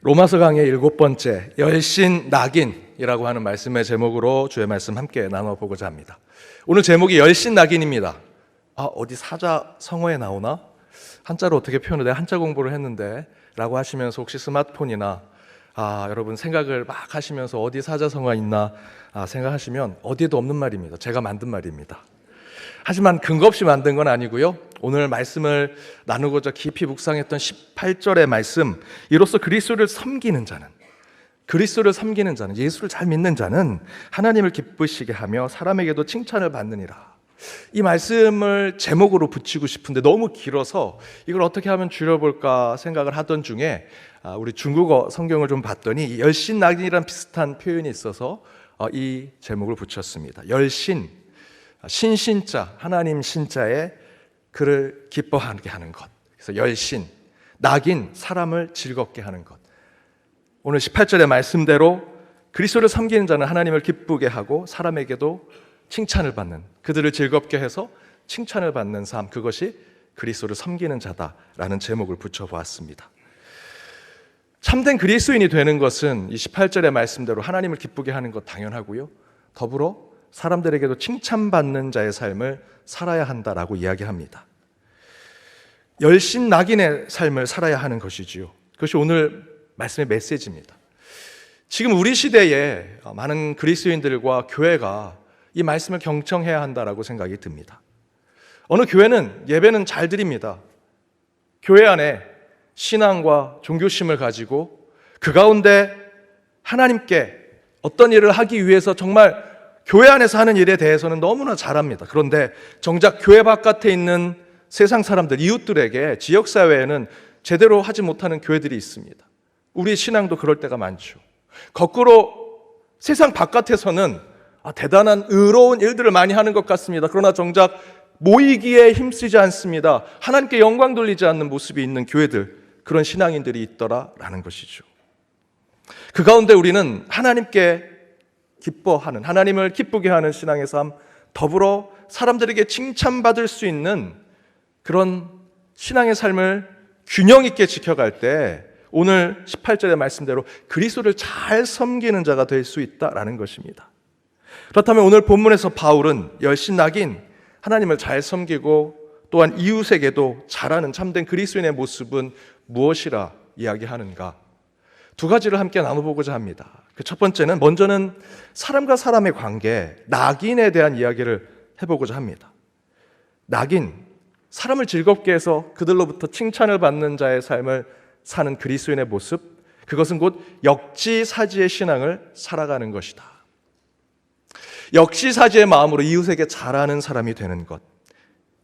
로마서 강의 7번째 열신낙인이라고 하는 말씀의 제목으로 주의 말씀 함께 나눠보고자 합니다. 오늘 제목이 열신낙인입니다. 어디 사자 성어에 나오나? 한자로 어떻게 표현해? 내가 한자 공부를 했는데 라고 하시면서 혹시 스마트폰이나 여러분 생각을 막 하시면서 어디 사자 성어가 있나 생각하시면 어디에도 없는 말입니다. 제가 만든 말입니다. 하지만 근거 없이 만든 건 아니고요. 오늘 말씀을 나누고자 깊이 묵상했던 18절의 말씀, 이로써 그리스도를 섬기는 자는, 예수를 잘 믿는 자는 하나님을 기쁘시게 하며 사람에게도 칭찬을 받느니라. 이 말씀을 제목으로 붙이고 싶은데 너무 길어서 이걸 어떻게 하면 줄여볼까 생각을 하던 중에 우리 중국어 성경을 좀 봤더니 열신낙인이란 비슷한 표현이 있어서 이 제목을 붙였습니다. 열신, 신신자, 하나님 신자에 그를 기뻐하게 하는 것. 그래서 열신, 낙인, 사람을 즐겁게 하는 것. 오늘 18절의 말씀대로 그리스도를 섬기는 자는 하나님을 기쁘게 하고 사람에게도 칭찬을 받는, 그들을 즐겁게 해서 칭찬을 받는 삶, 그것이 그리스도를 섬기는 자다라는 제목을 붙여보았습니다. 참된 그리스도인이 되는 것은 이 18절의 말씀대로 하나님을 기쁘게 하는 것 당연하고요. 더불어 사람들에게도 칭찬받는 자의 삶을 살아야 한다라고 이야기합니다. 열신낙인의 삶을 살아야 하는 것이지요. 그것이 오늘 말씀의 메시지입니다. 지금 우리 시대에 많은 그리스도인들과 교회가 이 말씀을 경청해야 한다라고 생각이 듭니다. 어느 교회는 예배는 잘 드립니다. 교회 안에 신앙과 종교심을 가지고 그 가운데 하나님께 어떤 일을 하기 위해서 정말 교회 안에서 하는 일에 대해서는 너무나 잘합니다. 그런데 정작 교회 바깥에 있는 세상 사람들, 이웃들에게 지역사회에는 제대로 하지 못하는 교회들이 있습니다. 우리 신앙도 그럴 때가 많죠. 거꾸로 세상 바깥에서는 대단한 의로운 일들을 많이 하는 것 같습니다. 그러나 정작 모이기에 힘쓰지 않습니다. 하나님께 영광 돌리지 않는 모습이 있는 교회들, 그런 신앙인들이 있더라라는 것이죠. 그 가운데 우리는 하나님께 기뻐하는, 하나님을 기쁘게 하는 신앙의 삶, 더불어 사람들에게 칭찬받을 수 있는 그런 신앙의 삶을 균형 있게 지켜갈 때 오늘 18절의 말씀대로 그리스도를 잘 섬기는 자가 될 수 있다라는 것입니다. 그렇다면 오늘 본문에서 바울은 열신낙인, 하나님을 잘 섬기고 또한 이웃에게도 잘하는 참된 그리스도인의 모습은 무엇이라 이야기하는가? 두 가지를 함께 나눠보고자 합니다. 그 첫 번째는, 먼저는 사람과 사람의 관계, 낙인에 대한 이야기를 해보고자 합니다. 낙인, 사람을 즐겁게 해서 그들로부터 칭찬을 받는 자의 삶을 사는 그리스도인의 모습, 그것은 곧 역지사지의 신앙을 살아가는 것이다. 역지사지의 마음으로 이웃에게 잘하는 사람이 되는 것.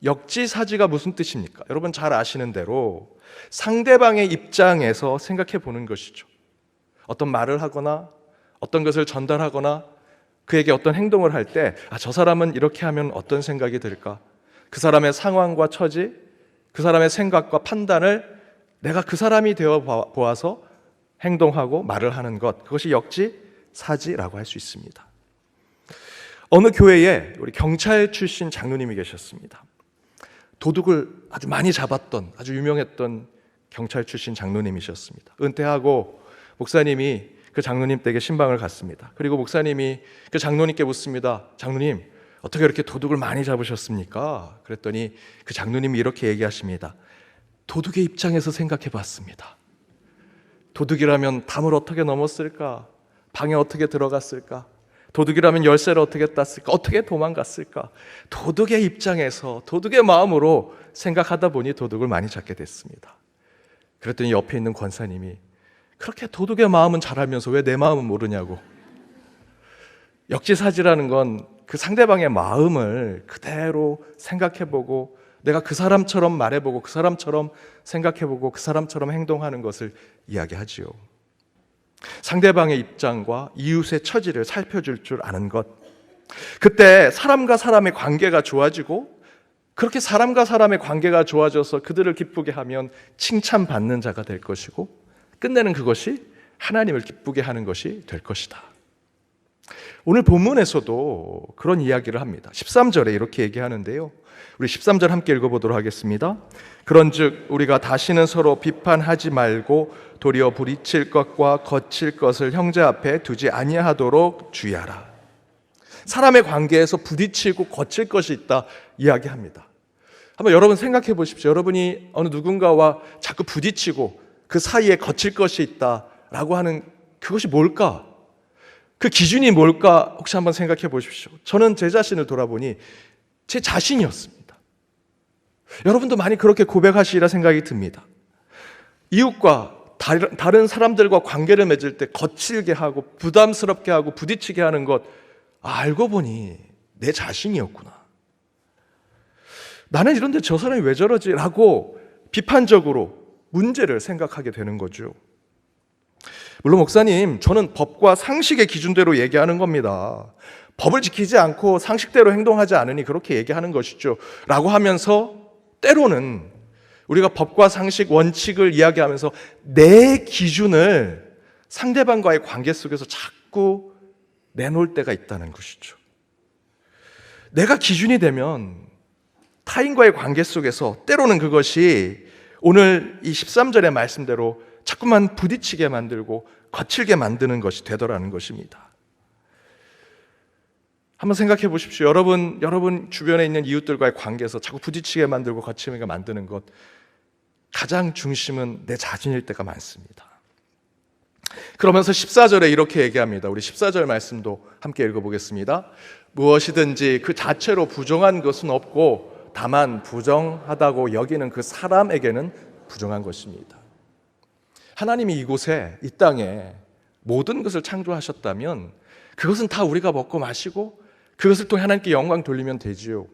역지사지가 무슨 뜻입니까? 여러분 잘 아시는 대로 상대방의 입장에서 생각해 보는 것이죠. 어떤 말을 하거나 어떤 것을 전달하거나 그에게 어떤 행동을 할 때 저 사람은 이렇게 하면 어떤 생각이 들까? 그 사람의 상황과 처지, 그 사람의 생각과 판단을 내가 그 사람이 되어 보아서 행동하고 말을 하는 것, 그것이 역지사지라고 할 수 있습니다. 어느 교회에 우리 경찰 출신 장로님이 계셨습니다. 도둑을 아주 많이 잡았던 아주 유명했던 경찰 출신 장로님이셨습니다. 은퇴하고 목사님이 그 장로님 댁에 신방을 갔습니다. 그리고 목사님이 그 장로님께 묻습니다. 장로님, 어떻게 이렇게 도둑을 많이 잡으셨습니까? 그랬더니 그 장로님이 이렇게 얘기하십니다. 도둑의 입장에서 생각해 봤습니다. 도둑이라면 담을 어떻게 넘었을까? 방에 어떻게 들어갔을까? 도둑이라면 열쇠를 어떻게 땄을까? 어떻게 도망갔을까? 도둑의 입장에서, 도둑의 마음으로 생각하다 보니 도둑을 많이 잡게 됐습니다. 그랬더니 옆에 있는 권사님이, 그렇게 도둑의 마음은 잘 알면서 왜 내 마음은 모르냐고. 역지사지라는 건 그 상대방의 마음을 그대로 생각해보고 내가 그 사람처럼 말해보고 그 사람처럼 생각해보고 그 사람처럼 행동하는 것을 이야기하지요. 상대방의 입장과 이웃의 처지를 살펴줄 줄 아는 것. 그때 사람과 사람의 관계가 좋아지고, 그렇게 사람과 사람의 관계가 좋아져서 그들을 기쁘게 하면 칭찬받는 자가 될 것이고, 끝내는 그것이 하나님을 기쁘게 하는 것이 될 것이다. 오늘 본문에서도 그런 이야기를 합니다. 13절에 이렇게 얘기하는데요. 우리 13절 함께 읽어보도록 하겠습니다. 그런즉 우리가 다시는 서로 비판하지 말고 도리어 부딪힐 것과 거칠 것을 형제 앞에 두지 아니하도록 주의하라. 사람의 관계에서 부딪히고 거칠 것이 있다 이야기합니다. 한번 여러분 생각해 보십시오. 여러분이 어느 누군가와 자꾸 부딪히고 그 사이에 거칠 것이 있다라고 하는 그것이 뭘까? 그 기준이 뭘까? 혹시 한번 생각해 보십시오. 저는 제 자신을 돌아보니 제 자신이었습니다. 여러분도 많이 그렇게 고백하시리라 생각이 듭니다. 이웃과 다른 사람들과 관계를 맺을 때 거칠게 하고 부담스럽게 하고 부딪히게 하는 것, 알고 보니 내 자신이었구나. 나는 이런데 저 사람이 왜 저러지? 라고 비판적으로 문제를 생각하게 되는 거죠. 물론 목사님, 저는 법과 상식의 기준대로 얘기하는 겁니다. 법을 지키지 않고 상식대로 행동하지 않으니 그렇게 얘기하는 것이죠 라고 하면서 때로는 우리가 법과 상식, 원칙을 이야기하면서 내 기준을 상대방과의 관계 속에서 자꾸 내놓을 때가 있다는 것이죠. 내가 기준이 되면 타인과의 관계 속에서 때로는 그것이 오늘 이 13절의 말씀대로 자꾸만 부딪히게 만들고 거칠게 만드는 것이 되더라는 것입니다. 한번 생각해 보십시오. 여러분 주변에 있는 이웃들과의 관계에서 자꾸 부딪히게 만들고 거칠게 만드는 것, 가장 중심은 내 자신일 때가 많습니다. 그러면서 14절에 이렇게 얘기합니다. 우리 14절 말씀도 함께 읽어보겠습니다. 무엇이든지 그 자체로 부정한 것은 없고 다만 부정하다고 여기는 그 사람에게는 부정한 것입니다. 하나님이 이곳에, 이 땅에 모든 것을 창조하셨다면 그것은 다 우리가 먹고 마시고 그것을 통해 하나님께 영광 돌리면 되지요.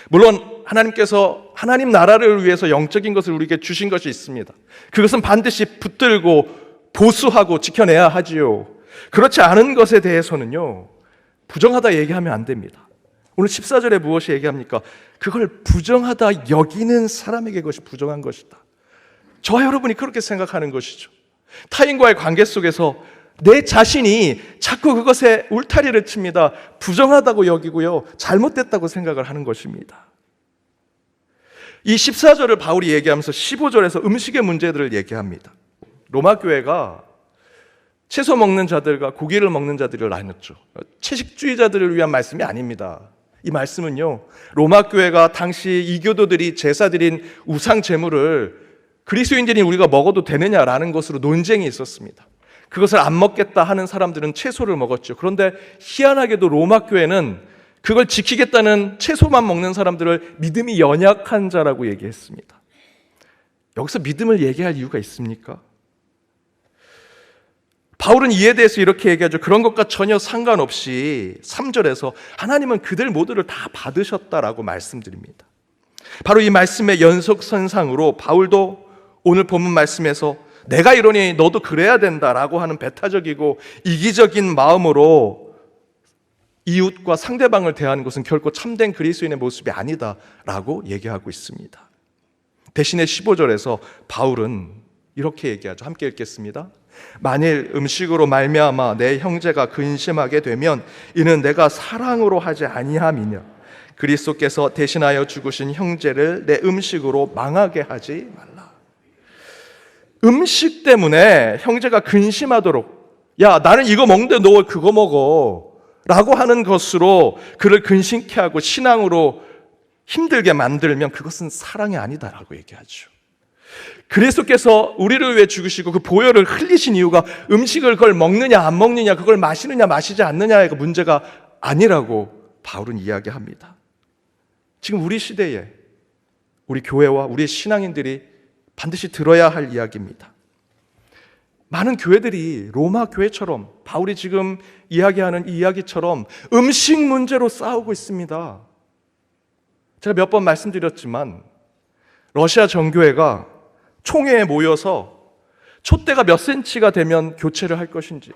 물론 하나님께서 하나님 나라를 위해서 영적인 것을 우리에게 주신 것이 있습니다. 그것은 반드시 붙들고 보수하고 지켜내야 하지요. 그렇지 않은 것에 대해서는요, 부정하다 얘기하면 안 됩니다. 오늘 14절에 무엇이 얘기합니까? 그걸 부정하다 여기는 사람에게 그것이 부정한 것이다. 저와 여러분이 그렇게 생각하는 것이죠. 타인과의 관계 속에서 내 자신이 자꾸 그것에 울타리를 칩니다. 부정하다고 여기고요, 잘못됐다고 생각을 하는 것입니다. 이 14절을 바울이 얘기하면서 15절에서 음식의 문제들을 얘기합니다. 로마 교회가 채소 먹는 자들과 고기를 먹는 자들을 나눴죠. 채식주의자들을 위한 말씀이 아닙니다. 이 말씀은요, 로마 교회가 당시 이교도들이 제사 드린 우상 제물을 그리스도인들이 우리가 먹어도 되느냐라는 것으로 논쟁이 있었습니다. 그것을 안 먹겠다 하는 사람들은 채소를 먹었죠. 그런데 희한하게도 로마 교회는 그걸 지키겠다는 채소만 먹는 사람들을 믿음이 연약한 자라고 얘기했습니다. 여기서 믿음을 얘기할 이유가 있습니까? 바울은 이에 대해서 이렇게 얘기하죠. 그런 것과 전혀 상관없이 3절에서 하나님은 그들 모두를 다 받으셨다라고 말씀드립니다. 바로 이 말씀의 연속선상으로 바울도 오늘 본문 말씀에서 내가 이러니 너도 그래야 된다라고 하는 배타적이고 이기적인 마음으로 이웃과 상대방을 대하는 것은 결코 참된 그리스도인의 모습이 아니다라고 얘기하고 있습니다. 대신에 15절에서 바울은 이렇게 얘기하죠. 함께 읽겠습니다. 만일 음식으로 말미암아 내 형제가 근심하게 되면 이는 내가 사랑으로 하지 아니함이냐. 그리스도께서 대신하여 죽으신 형제를 내 음식으로 망하게 하지 말라. 음식 때문에 형제가 근심하도록, 야 나는 이거 먹는데 너 그거 먹어 라고 하는 것으로 그를 근심케 하고 신앙으로 힘들게 만들면 그것은 사랑이 아니다라고 얘기하죠. 그리스도께서 우리를 위해 죽으시고 그 보혈을 흘리신 이유가 음식을 그걸 먹느냐 안 먹느냐, 그걸 마시느냐 마시지 않느냐의 문제가 아니라고 바울은 이야기합니다. 지금 우리 시대에 우리 교회와 우리 신앙인들이 반드시 들어야 할 이야기입니다. 많은 교회들이 로마 교회처럼 바울이 지금 이야기하는 이 이야기처럼 음식 문제로 싸우고 있습니다. 제가 몇 번 말씀드렸지만 러시아 정교회가 총회에 모여서 촛대가 몇 센치가 되면 교체를 할 것인지,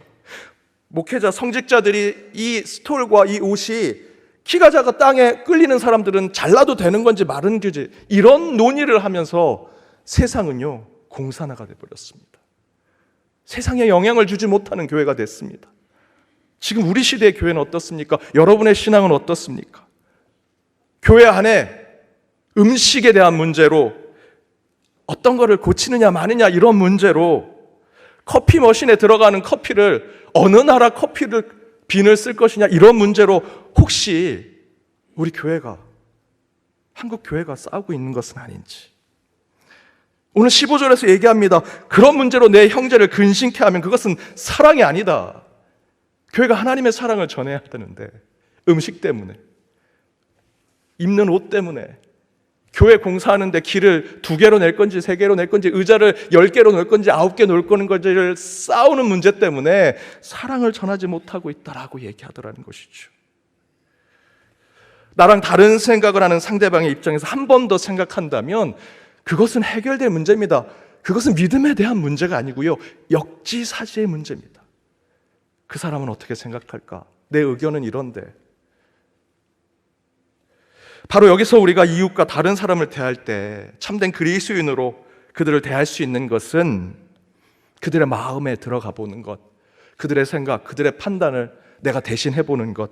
목회자, 성직자들이 이 스톨과 이 옷이 키가 작아 땅에 끌리는 사람들은 잘라도 되는 건지 마른 건지, 이런 논의를 하면서 세상은요 공산화가 되어버렸습니다. 세상에 영향을 주지 못하는 교회가 됐습니다. 지금 우리 시대의 교회는 어떻습니까? 여러분의 신앙은 어떻습니까? 교회 안에 음식에 대한 문제로 어떤 거를 고치느냐 마느냐 이런 문제로 커피 머신에 들어가는 커피를 어느 나라 커피를 빈을 쓸 것이냐 이런 문제로 혹시 우리 교회가 한국 교회가 싸우고 있는 것은 아닌지. 오늘 15절에서 얘기합니다. 그런 문제로 내 형제를 근심케 하면 그것은 사랑이 아니다. 교회가 하나님의 사랑을 전해야 되는데 음식 때문에, 입는 옷 때문에, 교회 공사하는데 길을 2개로 낼 건지 3개로 낼 건지 의자를 10개로 놓을 건지 9개 놓을 건지를 싸우는 문제 때문에 사랑을 전하지 못하고 있다라고 얘기하더라는 것이죠. 나랑 다른 생각을 하는 상대방의 입장에서 한 번 더 생각한다면 그것은 해결될 문제입니다. 그것은 믿음에 대한 문제가 아니고요, 역지사지의 문제입니다. 그 사람은 어떻게 생각할까? 내 의견은 이런데. 바로 여기서 우리가 이웃과 다른 사람을 대할 때 참된 그리스도인으로 그들을 대할 수 있는 것은 그들의 마음에 들어가 보는 것, 그들의 생각, 그들의 판단을 내가 대신 해보는 것,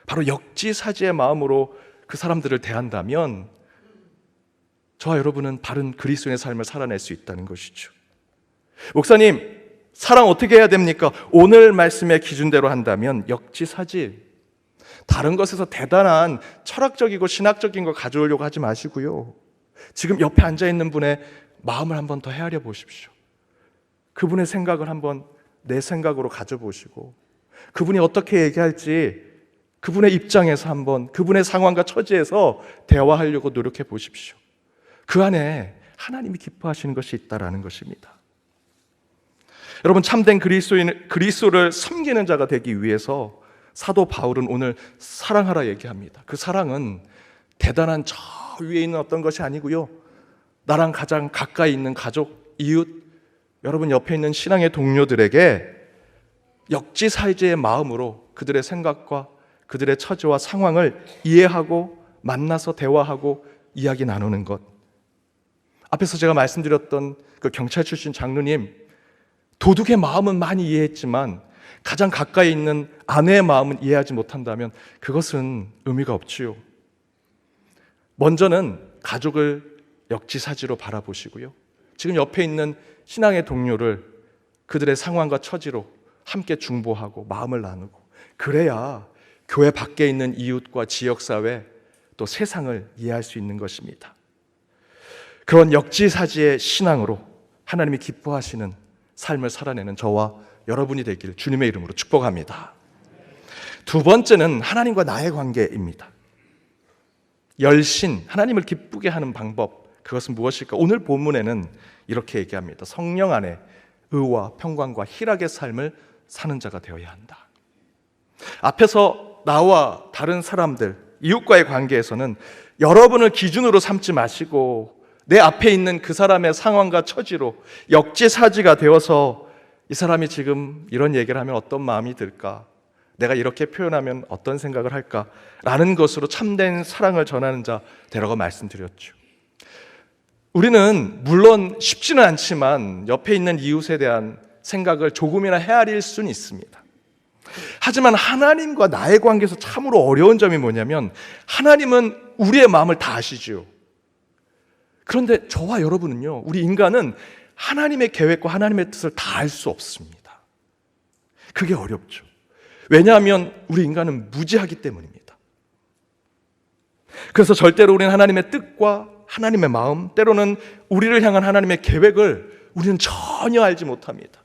바로 역지사지의 마음으로 그 사람들을 대한다면 저와 여러분은 바른 그리스도인의 삶을 살아낼 수 있다는 것이죠. 목사님, 사랑 어떻게 해야 됩니까? 오늘 말씀의 기준대로 한다면 역지사지, 다른 것에서 대단한 철학적이고 신학적인 거 가져오려고 하지 마시고요, 지금 옆에 앉아있는 분의 마음을 한번 더 헤아려 보십시오. 그분의 생각을 한번 내 생각으로 가져보시고 그분이 어떻게 얘기할지 그분의 입장에서 한번 그분의 상황과 처지에서 대화하려고 노력해 보십시오. 그 안에 하나님이 기뻐하시는 것이 있다라는 것입니다. 여러분, 참된 그리스도를 섬기는 자가 되기 위해서 사도 바울은 오늘 사랑하라 얘기합니다. 그 사랑은 대단한 저 위에 있는 어떤 것이 아니고요, 나랑 가장 가까이 있는 가족, 이웃, 여러분 옆에 있는 신앙의 동료들에게 역지사지의 마음으로 그들의 생각과 그들의 처지와 상황을 이해하고 만나서 대화하고 이야기 나누는 것. 앞에서 제가 말씀드렸던 그 경찰 출신 장로님, 도둑의 마음은 많이 이해했지만 가장 가까이 있는 아내의 마음은 이해하지 못한다면 그것은 의미가 없지요. 먼저는 가족을 역지사지로 바라보시고요, 지금 옆에 있는 신앙의 동료를 그들의 상황과 처지로 함께 중보하고 마음을 나누고, 그래야 교회 밖에 있는 이웃과 지역사회 또 세상을 이해할 수 있는 것입니다. 그런 역지사지의 신앙으로 하나님이 기뻐하시는 삶을 살아내는 저와 여러분이 되길 주님의 이름으로 축복합니다. 두 번째는 하나님과 나의 관계입니다. 열신, 하나님을 기쁘게 하는 방법, 그것은 무엇일까? 오늘 본문에는 이렇게 얘기합니다. 성령 안에 의와 평강과 희락의 삶을 사는 자가 되어야 한다. 앞에서 나와 다른 사람들, 이웃과의 관계에서는 여러분을 기준으로 삼지 마시고 내 앞에 있는 그 사람의 상황과 처지로 역지사지가 되어서 이 사람이 지금 이런 얘기를 하면 어떤 마음이 들까? 내가 이렇게 표현하면 어떤 생각을 할까? 라는 것으로 참된 사랑을 전하는 자 되라고 말씀드렸죠. 우리는 물론 쉽지는 않지만 옆에 있는 이웃에 대한 생각을 조금이나 헤아릴 수는 있습니다. 하지만 하나님과 나의 관계에서 참으로 어려운 점이 뭐냐면 하나님은 우리의 마음을 다 아시죠. 그런데 저와 여러분은요, 우리 인간은 하나님의 계획과 하나님의 뜻을 다 알 수 없습니다. 그게 어렵죠. 왜냐하면 우리 인간은 무지하기 때문입니다. 그래서 절대로 우리는 하나님의 뜻과 하나님의 마음, 때로는 우리를 향한 하나님의 계획을 우리는 전혀 알지 못합니다.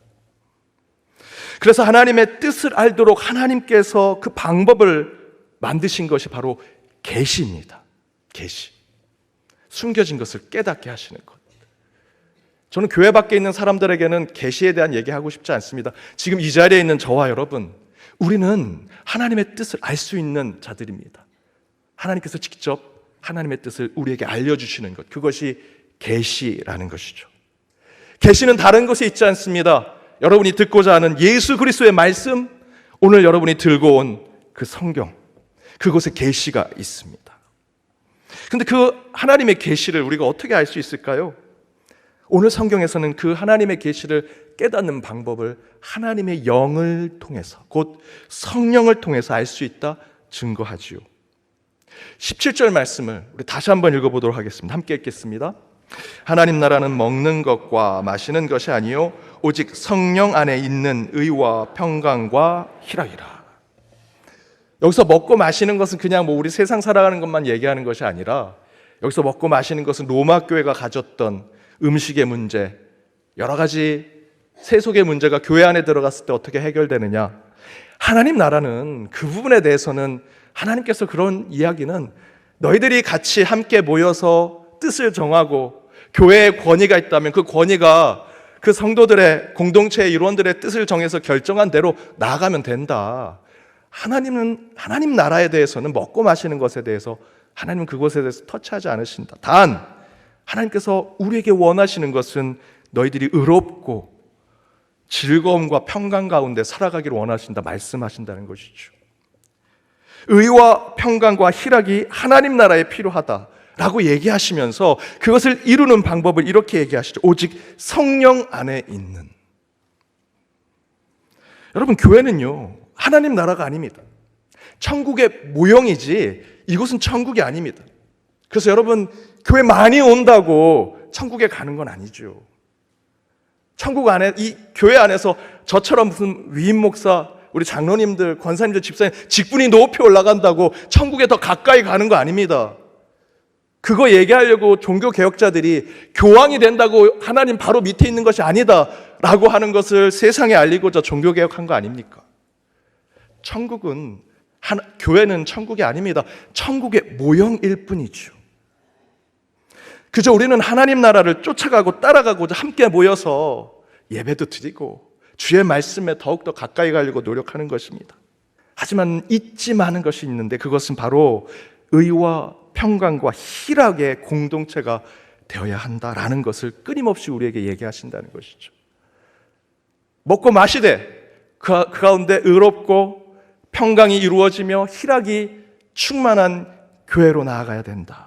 그래서 하나님의 뜻을 알도록 하나님께서 그 방법을 만드신 것이 바로 계시입니다. 계시. 숨겨진 것을 깨닫게 하시는 것. 저는 교회 밖에 있는 사람들에게는 계시에 대한 얘기하고 싶지 않습니다. 지금 이 자리에 있는 저와 여러분, 우리는 하나님의 뜻을 알 수 있는 자들입니다. 하나님께서 직접 하나님의 뜻을 우리에게 알려주시는 것, 그것이 계시라는 것이죠. 계시는 다른 것에 있지 않습니다. 여러분이 듣고자 하는 예수 그리스도의 말씀, 오늘 여러분이 들고 온 그 성경, 그곳에 계시가 있습니다. 근데 그 하나님의 계시를 우리가 어떻게 알 수 있을까요? 오늘 성경에서는 그 하나님의 계시를 깨닫는 방법을 하나님의 영을 통해서, 곧 성령을 통해서 알 수 있다 증거하지요. 17절 말씀을 우리 다시 한번 읽어보도록 하겠습니다. 함께 읽겠습니다. 하나님 나라는 먹는 것과 마시는 것이 아니요 오직 성령 안에 있는 의와 평강과 희락이라. 여기서 먹고 마시는 것은 그냥 우리 세상 살아가는 것만 얘기하는 것이 아니라, 여기서 먹고 마시는 것은 로마 교회가 가졌던 음식의 문제, 여러 가지 세속의 문제가 교회 안에 들어갔을 때 어떻게 해결되느냐. 하나님 나라는 그 부분에 대해서는 하나님께서 그런 이야기는 너희들이 같이 함께 모여서 뜻을 정하고 교회에 권위가 있다면 그 권위가 그 성도들의 공동체의 일원들의 뜻을 정해서 결정한 대로 나아가면 된다. 하나님 나라에 대해서는 먹고 마시는 것에 대해서 하나님은 그것에 대해서 터치하지 않으신다. 단 하나님께서 우리에게 원하시는 것은 너희들이 의롭고 즐거움과 평강 가운데 살아가기를 원하신다 말씀하신다는 것이죠. 의와 평강과 희락이 하나님 나라에 필요하다라고 얘기하시면서 그것을 이루는 방법을 이렇게 얘기하시죠. 오직 성령 안에 있는. 여러분, 교회는요 하나님 나라가 아닙니다. 천국의 모형이지 이곳은 천국이 아닙니다. 그래서 여러분, 교회 많이 온다고 천국에 가는 건 아니죠. 천국 안에, 이 교회 안에서 저처럼 무슨 위임 목사, 우리 장로님들, 권사님들, 집사님 직분이 높이 올라간다고 천국에 더 가까이 가는 거 아닙니다. 그거 얘기하려고 종교 개혁자들이 교황이 된다고 하나님 바로 밑에 있는 것이 아니다 라고 하는 것을 세상에 알리고자 종교 개혁한 거 아닙니까? 천국은, 교회는 천국이 아닙니다. 천국의 모형일 뿐이죠. 그저 우리는 하나님 나라를 쫓아가고 따라가고자 함께 모여서 예배도 드리고 주의 말씀에 더욱더 가까이 가려고 노력하는 것입니다. 하지만 잊지 마는 것이 있는데 그것은 바로 의와 평강과 희락의 공동체가 되어야 한다라는 것을 끊임없이 우리에게 얘기하신다는 것이죠. 먹고 마시되 그 가운데 의롭고 평강이 이루어지며 희락이 충만한 교회로 나아가야 된다.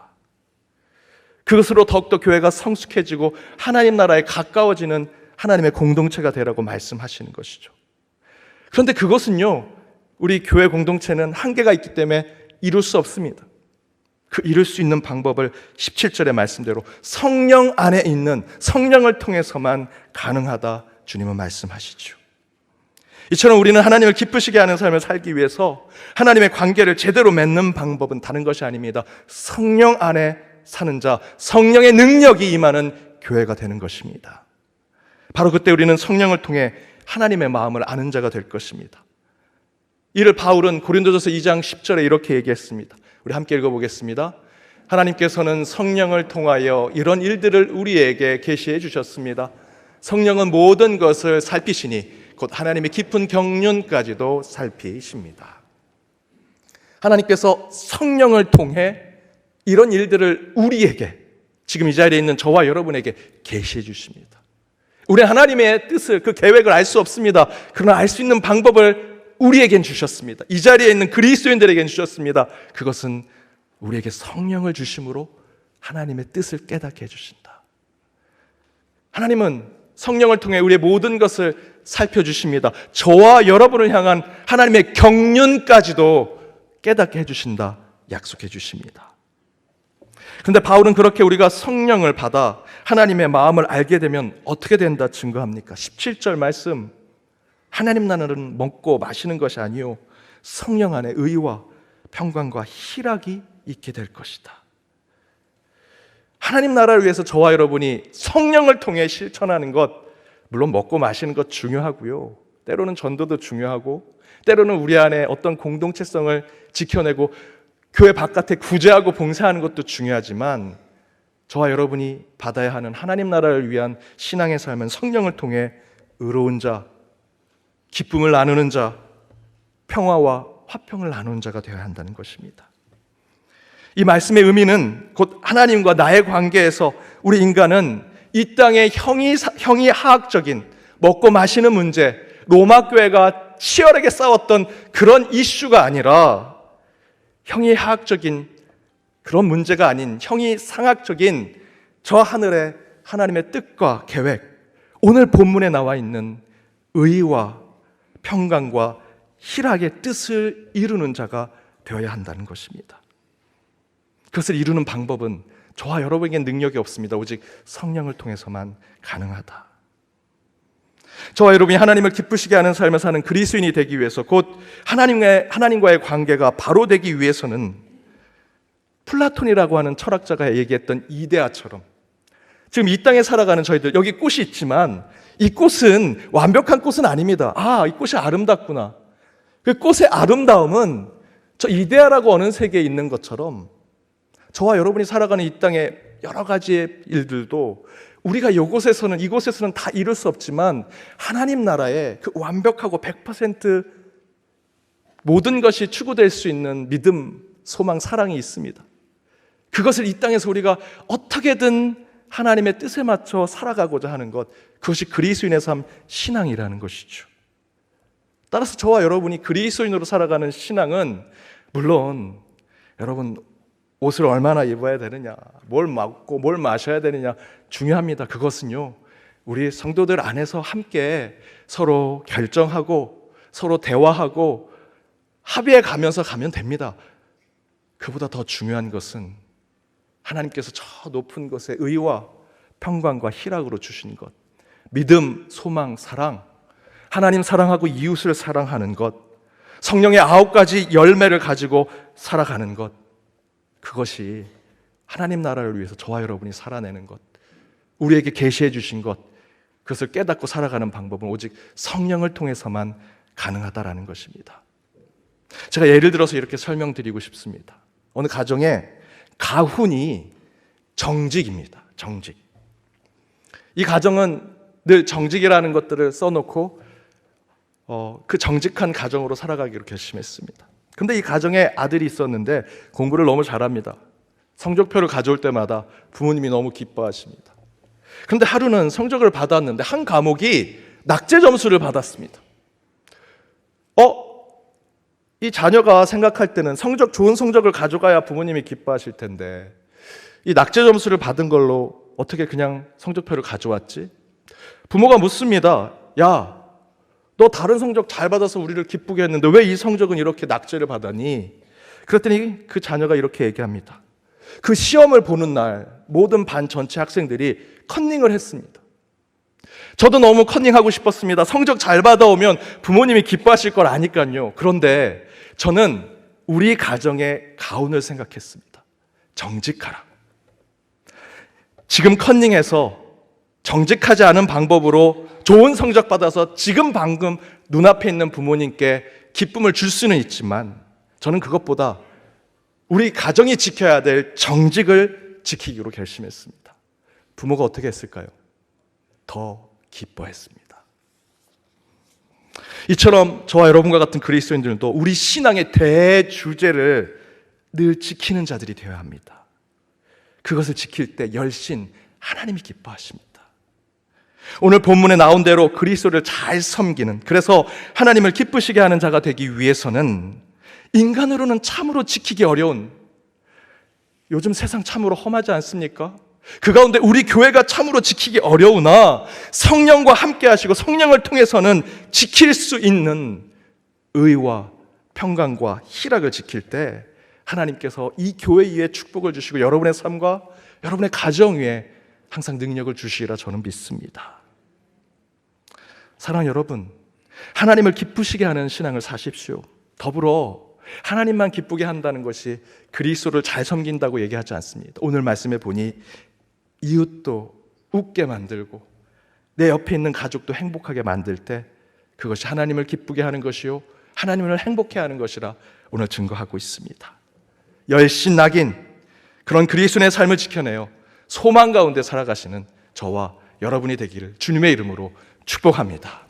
그것으로 더욱더 교회가 성숙해지고 하나님 나라에 가까워지는 하나님의 공동체가 되라고 말씀하시는 것이죠. 그런데 그것은요, 우리 교회 공동체는 한계가 있기 때문에 이룰 수 없습니다. 그 이룰 수 있는 방법을 17절의 말씀대로 성령 안에 있는 성령을 통해서만 가능하다 주님은 말씀하시죠. 이처럼 우리는 하나님을 기쁘시게 하는 삶을 살기 위해서 하나님의 관계를 제대로 맺는 방법은 다른 것이 아닙니다. 성령 안에 사는 자, 성령의 능력이 임하는 교회가 되는 것입니다. 바로 그때 우리는 성령을 통해 하나님의 마음을 아는 자가 될 것입니다. 이를 바울은 고린도전서 2장 10절에 이렇게 얘기했습니다. 우리 함께 읽어보겠습니다. 하나님께서는 성령을 통하여 이런 일들을 우리에게 계시해 주셨습니다. 성령은 모든 것을 살피시니 곧 하나님의 깊은 경륜까지도 살피십니다. 하나님께서 성령을 통해 이런 일들을 우리에게, 지금 이 자리에 있는 저와 여러분에게 계시해 주십니다. 우리 하나님의 뜻을, 그 계획을 알 수 없습니다. 그러나 알 수 있는 방법을 우리에겐 주셨습니다. 이 자리에 있는 그리스도인들에겐 주셨습니다. 그것은 우리에게 성령을 주심으로 하나님의 뜻을 깨닫게 해주신다. 하나님은 성령을 통해 우리의 모든 것을 살펴주십니다. 저와 여러분을 향한 하나님의 경륜까지도 깨닫게 해주신다 약속해 주십니다. 그런데 바울은 그렇게 우리가 성령을 받아 하나님의 마음을 알게 되면 어떻게 된다 증거합니까? 17절 말씀, 하나님 나라는 먹고 마시는 것이 아니요 성령 안에 의와 평강과 희락이 있게 될 것이다. 하나님 나라를 위해서 저와 여러분이 성령을 통해 실천하는 것, 물론 먹고 마시는 것 중요하고요, 때로는 전도도 중요하고, 때로는 우리 안에 어떤 공동체성을 지켜내고 교회 바깥에 구제하고 봉사하는 것도 중요하지만, 저와 여러분이 받아야 하는 하나님 나라를 위한 신앙의 삶은 성령을 통해 의로운 자, 기쁨을 나누는 자, 평화와 화평을 나누는 자가 되어야 한다는 것입니다. 이 말씀의 의미는 곧 하나님과 나의 관계에서 우리 인간은 이 땅의 형이하학적인 먹고 마시는 문제, 로마 교회가 치열하게 싸웠던 그런 이슈가 아니라 형이하학적인 그런 문제가 아닌 형이상학적인 저 하늘에 하나님의 뜻과 계획, 오늘 본문에 나와 있는 의와 평강과 희락의 뜻을 이루는 자가 되어야 한다는 것입니다. 그것을 이루는 방법은 저와 여러분에게 능력이 없습니다. 오직 성령을 통해서만 가능하다. 저와 여러분이 하나님을 기쁘시게 하는 삶을 사는 그리스도인이 되기 위해서, 곧 하나님과의 관계가 바로 되기 위해서는 플라톤이라고 하는 철학자가 얘기했던 이데아처럼, 지금 이 땅에 살아가는 저희들, 여기 꽃이 있지만 이 꽃은 완벽한 꽃은 아닙니다. 이 꽃이 아름답구나. 그 꽃의 아름다움은 저 이데아라고 하는 세계에 있는 것처럼 저와 여러분이 살아가는 이 땅의 여러 가지의 일들도 우리가 이곳에서는 다 이룰 수 없지만 하나님 나라의 그 완벽하고 100% 모든 것이 추구될 수 있는 믿음, 소망, 사랑이 있습니다. 그것을 이 땅에서 우리가 어떻게든 하나님의 뜻에 맞춰 살아가고자 하는 것, 그것이 그리스도인의 삶, 신앙이라는 것이죠. 따라서 저와 여러분이 그리스도인으로 살아가는 신앙은, 물론 여러분 옷을 얼마나 입어야 되느냐, 뭘 먹고 뭘 마셔야 되느냐 중요합니다. 그것은요, 우리 성도들 안에서 함께 서로 결정하고 서로 대화하고 합의해 가면서 가면 됩니다. 그보다 더 중요한 것은 하나님께서 저 높은 곳에 의와 평강과 희락으로 주신 것, 믿음, 소망, 사랑, 하나님 사랑하고 이웃을 사랑하는 것, 성령의 9가지 열매를 가지고 살아가는 것, 그것이 하나님 나라를 위해서 저와 여러분이 살아내는 것, 우리에게 계시해 주신 것, 그것을 깨닫고 살아가는 방법은 오직 성령을 통해서만 가능하다라는 것입니다. 제가 예를 들어서 이렇게 설명드리고 싶습니다. 어느 가정에 가훈이 정직입니다. 정직. 이 가정은 늘 정직이라는 것들을 써놓고 그 정직한 가정으로 살아가기로 결심했습니다. 근데 이 가정에 아들이 있었는데 공부를 너무 잘합니다. 성적표를 가져올 때마다 부모님이 너무 기뻐하십니다. 그런데 하루는 성적을 받았는데 한 과목이 낙제 점수를 받았습니다. 이 자녀가 생각할 때는 좋은 성적을 가져가야 부모님이 기뻐하실 텐데 이 낙제 점수를 받은 걸로 어떻게 그냥 성적표를 가져왔지? 부모가 묻습니다. 야, 너 다른 성적 잘 받아서 우리를 기쁘게 했는데 왜 이 성적은 이렇게 낙제를 받았니? 그랬더니 그 자녀가 이렇게 얘기합니다. 그 시험을 보는 날 모든 반 전체 학생들이 컨닝을 했습니다. 저도 너무 컨닝하고 싶었습니다. 성적 잘 받아오면 부모님이 기뻐하실 걸 아니까요. 그런데 저는 우리 가정의 가훈을 생각했습니다. 정직하라. 지금 컨닝해서 정직하지 않은 방법으로 좋은 성적 받아서 지금 방금 눈앞에 있는 부모님께 기쁨을 줄 수는 있지만 저는 그것보다 우리 가정이 지켜야 될 정직을 지키기로 결심했습니다. 부모가 어떻게 했을까요? 더 기뻐했습니다. 이처럼 저와 여러분과 같은 그리스도인들도 우리 신앙의 대주제를 늘 지키는 자들이 되어야 합니다. 그것을 지킬 때 열심 하나님이 기뻐하십니다. 오늘 본문에 나온 대로 그리스도를 잘 섬기는, 그래서 하나님을 기쁘시게 하는 자가 되기 위해서는 인간으로는 참으로 지키기 어려운, 요즘 세상 참으로 험하지 않습니까? 그 가운데 우리 교회가 참으로 지키기 어려우나 성령과 함께 하시고 성령을 통해서는 지킬 수 있는 의와 평강과 희락을 지킬 때 하나님께서 이 교회 위에 축복을 주시고 여러분의 삶과 여러분의 가정 위에 항상 능력을 주시리라 저는 믿습니다. 사랑하는 여러분, 하나님을 기쁘시게 하는 신앙을 사십시오. 더불어 하나님만 기쁘게 한다는 것이 그리스도를 잘 섬긴다고 얘기하지 않습니다. 오늘 말씀에 보니 이웃도 웃게 만들고 내 옆에 있는 가족도 행복하게 만들 때 그것이 하나님을 기쁘게 하는 것이요 하나님을 행복해 하는 것이라 오늘 증거하고 있습니다. 열신낙인 그런 그리스도의 삶을 지켜내어 소망 가운데 살아가시는 저와 여러분이 되기를 주님의 이름으로 축복합니다.